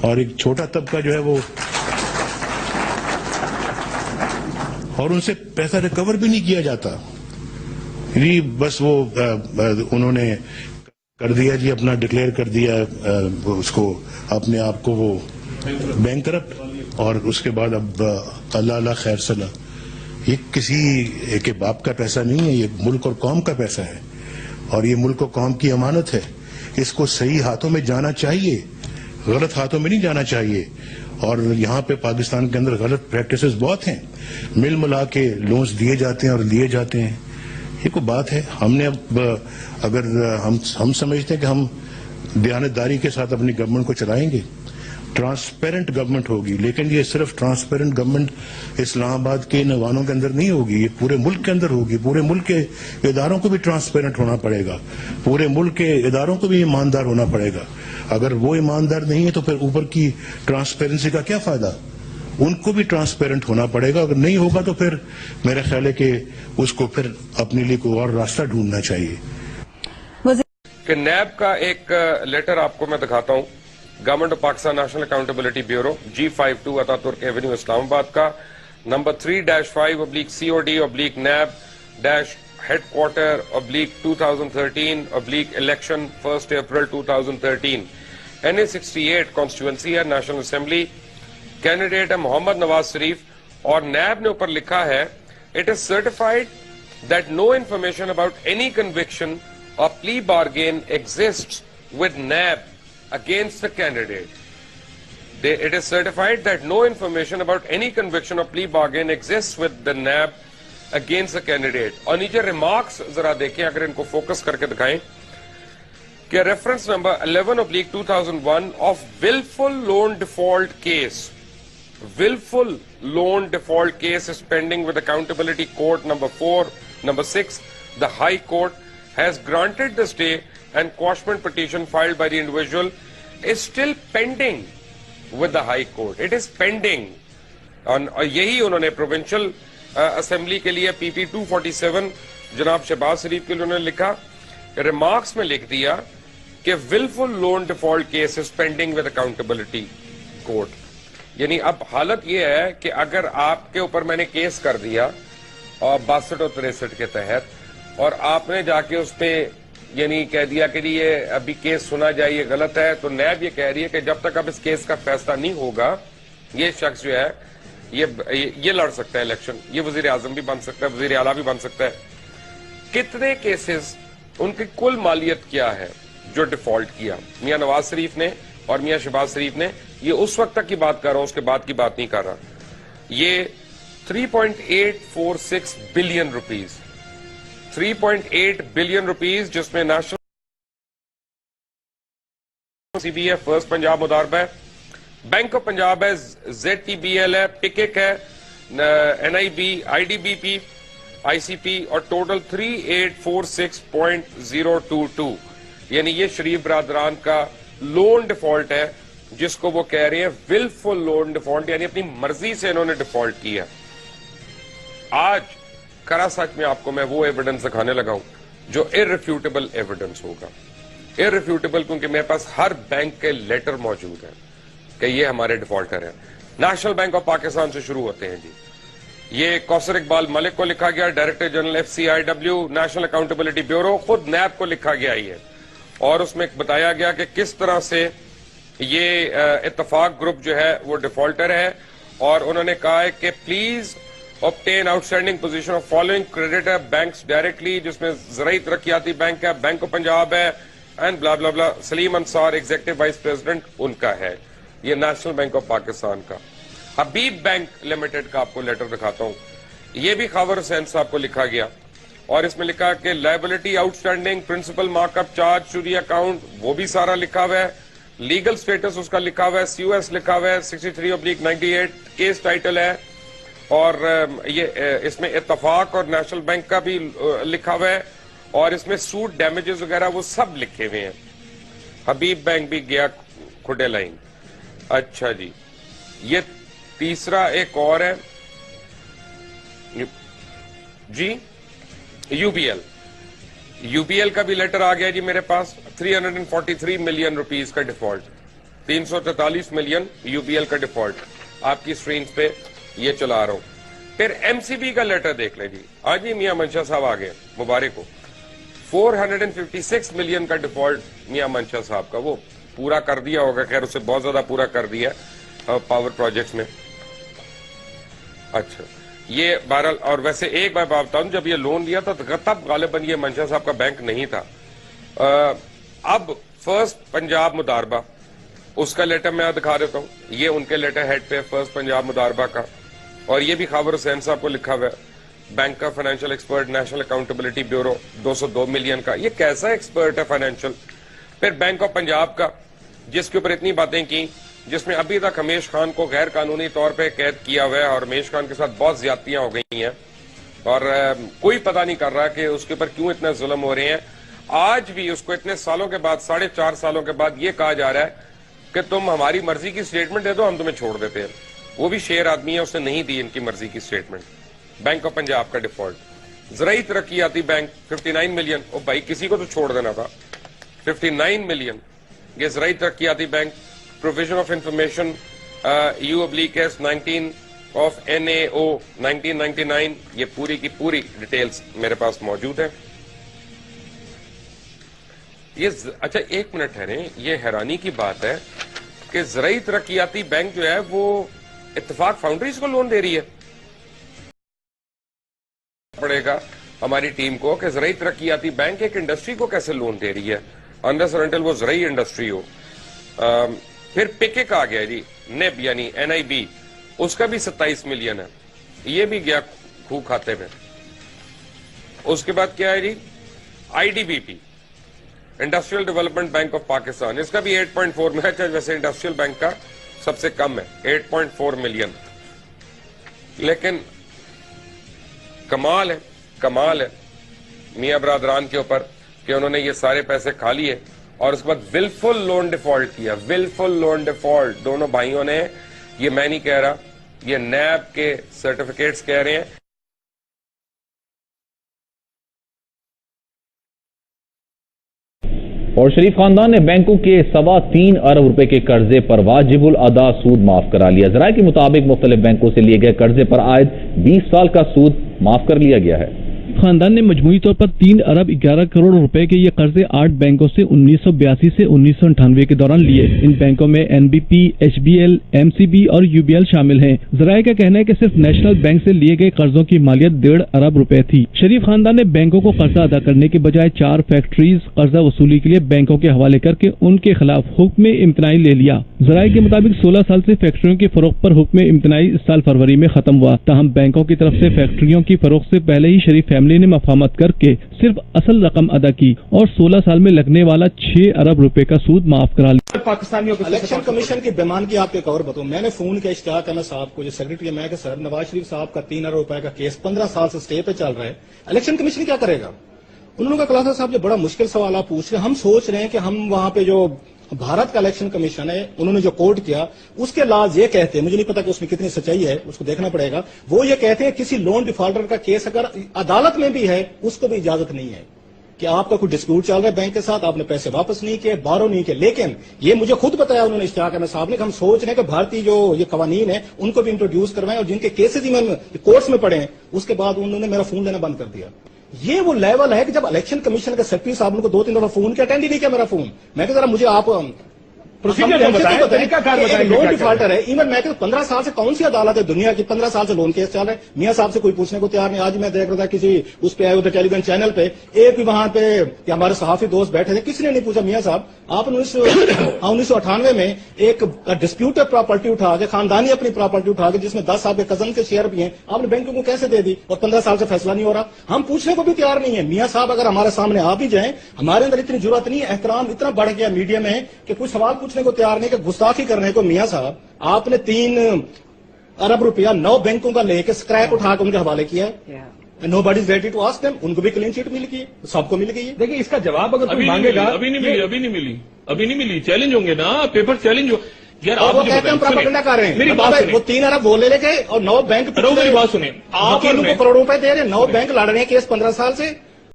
اور ایک چھوٹا طبقہ جو ہے وہ اور ان سے پیسہ ریکور بھی نہیں کیا جاتا. بس وہ انہوں نے کر دیا جی، اپنا ڈکلیئر کر دیا اس کو اپنے آپ کو وہ بینک کرپٹ، اور اس کے بعد اب اللہ اللہ خیر صلاح. یہ کسی کے باپ کا پیسہ نہیں ہے، یہ ملک اور قوم کا پیسہ ہے، اور یہ ملک اور قوم کی امانت ہے. اس کو صحیح ہاتھوں میں جانا چاہیے، غلط ہاتھوں میں نہیں جانا چاہیے. اور یہاں پہ پاکستان کے اندر غلط پریکٹسز بہت ہیں، مل ملا کے لونز دیے جاتے ہیں اور لیے جاتے ہیں. یہ کوئی بات ہے؟ ہم نے اب اگر ہم سمجھتے ہیں کہ ہم دیانتداری کے ساتھ اپنی گورنمنٹ کو چلائیں گے، ٹرانسپیرنٹ گورنمنٹ ہوگی، لیکن یہ صرف ٹرانسپیرنٹ گورنمنٹ اسلام آباد کے نوانوں کے اندر نہیں ہوگی، یہ پورے ملک کے اندر ہوگی. پورے ملک کے اداروں کو بھی ٹرانسپیرنٹ ہونا پڑے گا، پورے ملک کے اداروں کو بھی ایماندار ہونا پڑے گا. اگر وہ ایماندار نہیں ہے تو پھر اوپر کی ٹرانسپیرنسی کا کیا فائدہ؟ ان کو بھی ٹرانسپیرنٹ ہونا پڑے گا. اگر نہیں ہوگا تو پھر میرا خیال ہے کہ اس کو پھر اپنے لیے کوئی اور راستہ ڈھونڈنا چاہیے. کہ نیب کا ایک لیٹر آپ کو میں دکھاتا ہوں، government of Pakistan national accountability bureau G52 Ataturk avenue Islamabad کا نمبر 3-5/COD/NAB- ہیڈ کوارٹر/2013/الیکشن 1 اپریل 2013 NA 68 کانسٹیٹوئنسی ہے، نیشنل اسمبلی. کینڈیڈیٹ ہے محمد نواز شریف، اور نیب نے اوپر لکھا ہے it is certified that no information about any conviction اور پلی bargain exist with NAB against the candidate. It is certified that no information about any conviction or plea bargain exists with the NAB against the candidate. اور نیچے remarks ذرا دیکھیں، اگر ان کو focus کر کے دکھائیں کہ reference number 11/2001 of willful loan default case. Willful loan default case is pending with accountability court number 4. Number 6, the High Court has granted the stay and quashment petition filed by the individual is still pending with the High Court. It is pending. اور یہی انہوں نے provincial assembly کے لیے PP 247 جناب شہباز شریف کے لیے انہوں نے لکھا، ریمارکس میں لکھ دیا کہ willful loan default case is pending with accountability court. یعنی اب حالت یہ ہے کہ اگر آپ کے اوپر میں نے کیس کر دیا اور 62 اور 63 کے تحت، اور آپ نے جا کے اس پہ یعنی کہہ دیا کہ یہ ابھی کیس سنا جائے، یہ غلط ہے، تو نیب یہ کہہ رہی ہے کہ جب تک اب اس کیس کا فیصلہ نہیں ہوگا، یہ شخص جو ہے یہ لڑ سکتا ہے الیکشن، یہ وزیر اعظم بھی بن سکتا ہے، وزیر اعلیٰ بھی بن سکتا ہے. کتنے کیسز، ان کی کل مالیت کیا ہے جو ڈیفالٹ کیا میاں نواز شریف نے اور میاں شہباز شریف نے؟ یہ اس وقت تک کی بات کر رہا ہوں، اس کے بعد کی بات نہیں کر رہا. یہ 3.846 بلین روپیز 3.8 بلین روپیز، جس میں نیشنل CB ہے، فرسٹ پنجاب مداربہ ہے، بینک آف پنجاب ہے، ZTBL ہے، پکک ہے، NIB، IDBP، ICP، اور ٹوٹل 3846.022. یعنی یہ شریف برادران کا لون ڈیفالٹ ہے، جس کو وہ کہہ رہے ہیں willful لون ڈیفالٹ، یعنی اپنی مرضی سے انہوں نے ڈیفالٹ کیا. آج کرا سچ میں آپ کو میں وہ ایویڈنس دکھانے لگا ہوں جو irrefutable ایویڈنس ہوگا. irrefutable کیونکہ میرے پاس ہر بینک کے لیٹر موجود ہیں کہ یہ ہمارے ڈیفالٹر ہیں. نیشنل بینک آف پاکستان سے شروع ہوتے ہیں جی. یہ کوثر اقبال ملک کو لکھا گیا، director general FCIW national accountability bureau, خود نیب کو لکھا گیا ہی ہے، اور اس میں بتایا گیا کہ کس طرح سے یہ اتفاق گروپ جو ہے وہ ڈیفالٹر ہے. اور انہوں نے کہا ہے کہ please obtain outstanding position of following creditor banks directly، جس میں زرعی ترقیاتی بینک ہے، بینک آف پنجاب ہے، اینڈ بلا بلا بلا. سلیم انصار ایگزیکٹو وائس پریزیڈنٹ ان کا ہے. یہ نیشنل بینک آف پاکستان کا. حبیب بینک لمیٹڈ کا آپ کو لیٹر دکھاتا ہوں، یہ بھی خاور حسین صاحب کو لکھا گیا، اور اس میں لکھا کہ liability outstanding, principal mark up charge, چوری اکاؤنٹ، وہ بھی سارا لکھا ہوا ہے. لیگل سٹیٹس اس کا لکھا ہوا ہے، COS لکھا ہوا ہے، 63/98 کیس ٹائٹل ہے، اور یہ اس میں اتفاق اور نیشنل بینک کا بھی لکھا ہوا ہے، اور اس میں سوٹ ڈیمیجز وغیرہ وہ سب لکھے ہوئے ہیں. حبیب بینک بھی گیا کھڈے لائن. اچھا جی، یہ تیسرا ایک اور ہے جی، UBL کا بھی لیٹر آ گیا جی میرے پاس، 343 ملین روپیز کا ڈیفالٹ. 343 मिलियन यूबीएल का डिफॉल्ट, आपकी स्क्रीन पे ये चला रहा हूं। फिर एमसीबी का लेटर देख लें जी, आज ही मियां मंशा साहब आ गए, मुबारक हो। 456 मिलियन का डिफॉल्ट मियां मंशा साहब का, वो पूरा कर दिया होगा, खैर उसे बहुत ज्यादा पूरा कर दिया पावर प्रोजेक्ट्स में। अच्छा, ये बहरहाल, और वैसे एक बार बताऊं, जब ये लोन लिया था तो तब गालिबन ये मंशा साहब का बैंक नहीं था। अब फर्स्ट पंजाब मुदारबा, उसका लेटर मैं दिखा देता हूं, ये उनके लेटर हेड पे फर्स्ट पंजाब मुदारबा का, और ये भी खावर हुसैन साहब को लिखा हुआ है। बैंक का financial expert, national accountability bureau, 202 million का। ये कैसा एक्सपर्ट है फाइनेंशियल। फिर बैंक ऑफ पंजाब का, जिसके ऊपर इतनी बातें की, जिसमें अभी तक हमेश खान को गैर कानूनी तौर पे कैद किया हुआ है और हमेश खान के साथ बहुत ज्यादतियां हो गई हैं, और कोई पता नहीं कर रहा कि उसके ऊपर क्यों इतने जुल्म हो रहे हैं। आज भी उसको इतने सालों के बाद, 4.5 सालों के बाद ये कहा जा रहा है कि तुम हमारी मर्जी की स्टेटमेंट दे दो, हम तुम्हें छोड़ देते हैं। वो भी शेर आदमी है, उसने नहीं दी इनकी मर्जी की स्टेटमेंट। बैंक ऑफ पंजाब का डिफॉल्ट। ज़राई तरक्याती बैंक 59 मिलियन, ओ भाई किसी को तो छोड़ देना था। 59 मिलियन ये ज़राई तरक्याती bank. Provision of information U/S 19 of NAO 1999, ये पूरी की पूरी डिटेल्स मेरे पास मौजूद है। ये अच्छा एक मिनट ठहरे, ये हैरानी की बात है कि ज़राई तरक्याती बैंक जो है वो इत्तेफाक फाउंड्रीज को लोन दे रही है। पड़ेगा हमारी टीम को कि ज़राई तरक्याती बैंक एक इंडस्ट्री को कैसे लोन दे रही है, अनलेस और अनटिल वो ज़राई इंडस्ट्री हो। फिर पिकेक आ गया जी, नेब यानी NIB, उसका भी 27 मिलियन है, ये भी गया खूह खाते में। उसके बाद क्या है जी, IDBP, industrial development bank of Pakistan, इसका भी 8.4 में है, वैसे इंडस्ट्रियल बैंक का सबसे कम है 8.4 मिलियन। लेकिन कमाल है मियां बरादरान के ऊपर कि उन्होंने ये सारे पैसे खा लिए और उसके बाद विलफुल लोन डिफॉल्ट किया। विलफुल लोन डिफॉल्ट, दोनों भाइयों ने, ये मैं नहीं कह रहा, ये नैब के सर्टिफिकेट्स कह रहे हैं। और शरीफ खानदान ने बैंकों के 3.25 अरब रुपए के कर्जे पर वाजिबुल अदा सूद माफ करा लिया। ज़राए के मुताबिक मुख्तलिफ बैंकों से लिए गए कर्जे पर आयद 20 साल का सूद माफ कर लिया गया है। खानदान ने मजमूई तौर पर 3 अरब 11 करोड़ रुपए के ये कर्जे 8 बैंकों से 1982 से 1998 के दौरान लिए। इन बैंकों में NBP, HBL, MCB और UBL शामिल हैं। ज़राए का कहना है कि सिर्फ नेशनल बैंक से लिए गए कर्जों की मालियत 1.5 अरब रुपए थी। शरीफ खानदान ने बैंकों को कर्जा अदा करने के बजाय 4 फैक्ट्रीज कर्जा वसूली के लिए बैंकों के हवाले करके उनके खिलाफ हुक्म इम्तनाई ले लिया। ज़राए के मुताबिक 16 साल से फैक्ट्रियों की फरोख्त पर हुक्म इम्तनाई इस साल फरवरी में खत्म हुआ। ताहम बैंकों की तरफ से फैक्ट्रियों की फरोख्त से पहले ही शरीफ फैमिली ने मफाहमत करके सिर्फ असल रकम अदा की और 16 साल में लगने वाला 6 अरब रुपए का सूद माफ करा लिया। पाकिस्तानियों को इलेक्शन कमीशन की बेमान की आपको एक और बताऊं, मैंने फोन किया इश्तियाक अहमद साहब को, जो सेक्रेटरी, मैं सर नवाज शरीफ साहब का 3 अरब रुपए का केस 15 साल से स्टे पे चल रहा है, इलेक्शन कमीशन क्या करेगा? उन्होंने कहा कलासा साहब जो बड़ा मुश्किल सवाल आप पूछ रहे हैं, हम सोच रहे हैं कि हम वहां पे जो भारत का इलेक्शन कमीशन है, उन्होंने जो कोर्ट किया उसके लाज ये कहते हैं, मुझे नहीं पता कि उसमें कितनी सच्चाई है, उसको देखना पड़ेगा। वो ये कहते हैं किसी लोन डिफॉल्टर का केस अगर अदालत में भी है उसको भी इजाजत नहीं है कि आपका कोई डिस्प्यूट चल रहा है बैंक के साथ, आपने पैसे वापस नहीं किए, बारो नहीं किए। लेकिन ये मुझे खुद बताया उन्होंने इश्तियाक अहमद साहब ने कि हम सोच रहे हैं कि भारतीय जो ये कवानीन है उनको भी इंट्रोड्यूस करवाएं और जिनके केसेज ही मैंने कोर्ट्स में पड़े हैं। उसके बाद उन्होंने मेरा फोन लेना बंद कर दिया। ये वो लेवल है कि जब इलेक्शन कमीशन के सेक्रेटरी साहब उनको 2-3 दफा फोन किया, अटेंड ही नहीं किया मेरा फोन। मैं जरा मुझे आप लोन डिफॉल्टर है, इवन मैं 15 साल से कौन सी अदालत है दुनिया की, 15 साल से लोन केस चल रहे हैं, मियां साहब से कोई पूछने को तैयार नहीं। आज मैं देख रहा था किसी उस पे आए हुए टेलीविजन चैनल पे, एक भी वहां पे हमारे सहाफी दोस्त बैठे थे, किसी ने नहीं पूछा मियां साहब आप 1998 में एक डिस्प्यूटेड प्रॉपर्टी उठा के, खानदानी अपनी प्रॉपर्टी उठा के, जिसमें 10 साल के कजन के शेयर भी हैं, आपने बैंकों को कैसे दे दी और 15 साल से फैसला नहीं हो रहा? हम पूछने को भी तैयार नहीं है। मियां साहब अगर हमारे सामने आ भी जाए, हमारे अंदर इतनी जरूरत नहीं है, एहतराम इतना बढ़ गया मीडिया में कि कोई सवाल पूछने को तैयार नहीं, गुस्ताखी करने को। मियां साहब आपने 3 अरब रुपया 9 बैंकों का लेके स्क्रैप उठा के उनके हवाले किया है। Nobody is ready to ask them, उनको भी क्लीन चिट मिल गई, सबको मिल गई है। देखिए इसका जवाब अगर कोई मांगेगा, अभी नहीं मिली, चैलेंज होंगे ना, पेपर चैलेंज हो यार। आप वो कहते हैं हम प्रोपेगेंडा कर रहे हैं, मेरी बात सुनिए, वो 3 अरब वो ले लेके और 9 बैंक मेरी बात सुनिए, आप करोड़ों रुपए दे रहे हैं, 9 बैंक लड़ रहे हैं केस 15 साल से।